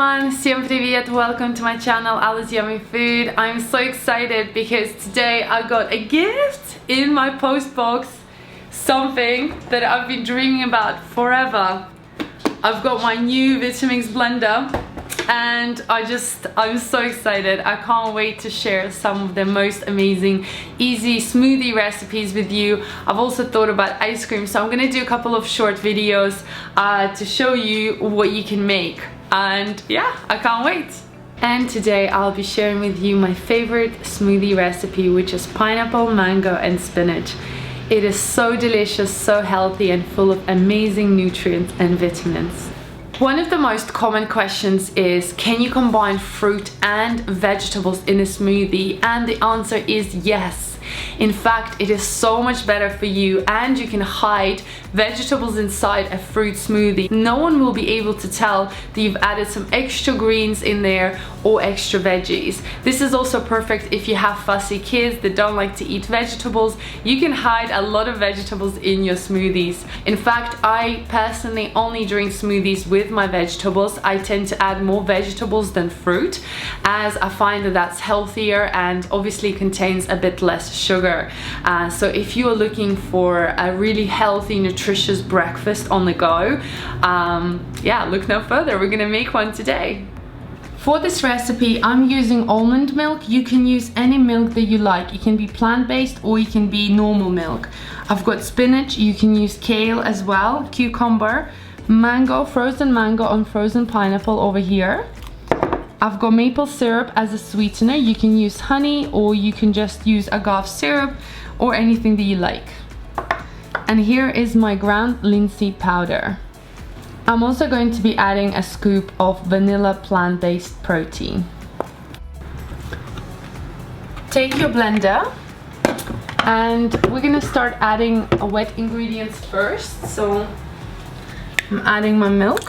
everyone, всем привет, welcome to my channel Alice Yummy Food. I'm so excited because today I got a gift in my post box, something that I've been dreaming about forever. I've got my new Vitamix blender and I'm so excited. I can't wait to share some of the most amazing easy smoothie recipes with you. I've also thought about ice cream, so I'm gonna do a couple of short videos to show you what you can make, and yeah, I can't wait. And today I'll be sharing with you my favorite smoothie recipe, which is pineapple, mango and spinach. It is so delicious, so healthy and full of amazing nutrients and vitamins. One of the most common questions is, can you combine fruit and vegetables in a smoothie? And the answer is yes. In fact, it is so much better for you, and you can hide vegetables inside a fruit smoothie. No one will be able to tell that you've added some extra greens in there or extra veggies. This is also perfect if you have fussy kids that don't like to eat vegetables. You can hide a lot of vegetables in your smoothies. In fact, I personally only drink smoothies with my vegetables. I tend to add more vegetables than fruit, as I find that that's healthier and obviously contains a bit less sugar. So if you are looking for a really healthy, nutritious breakfast on the go, yeah, look no further. We're gonna make one today. For this recipe, I'm using almond milk. You can use any milk that you like. It can be plant-based or it can be normal milk. I've got spinach, you can use kale as well, cucumber, mango, frozen mango and frozen pineapple over here. I've got maple syrup as a sweetener. You can use honey or you can just use agave syrup or anything that you like. And here is my ground linseed powder. I'm also going to be adding a scoop of vanilla plant-based protein. Take your blender and we're gonna start adding wet ingredients first. So I'm adding my milk.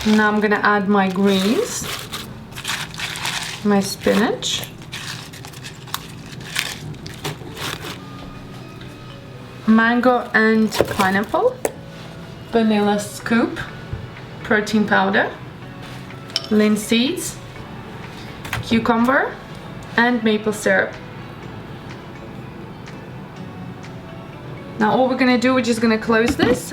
Now I'm gonna add my greens, my spinach, mango and pineapple, vanilla scoop, protein powder, linseeds, cucumber and maple syrup. Now all we're gonna do, we're just gonna close this.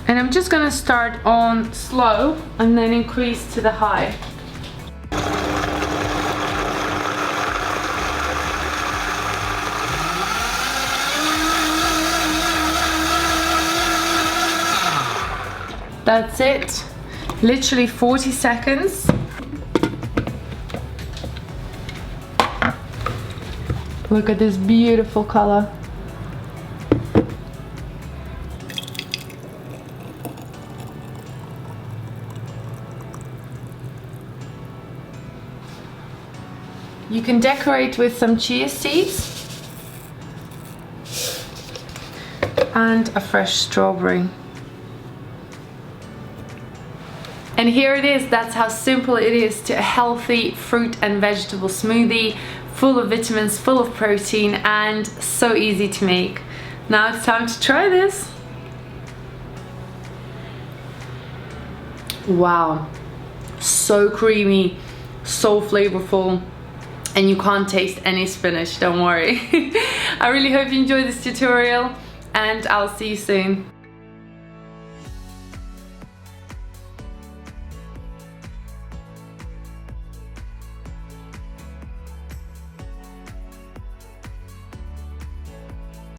And I'm just gonna start on slow and then increase to the high. That's it. Literally 40 seconds. Look at this beautiful color. You can decorate with some chia seeds and a fresh strawberry. And here it is. That's how simple it is to a healthy fruit and vegetable smoothie, full of vitamins, full of protein, and so easy to make. Now it's time to try this. Wow, so creamy, so flavorful. And you can't taste any spinach, don't worry. I really hope you enjoyed this tutorial and I'll see you soon.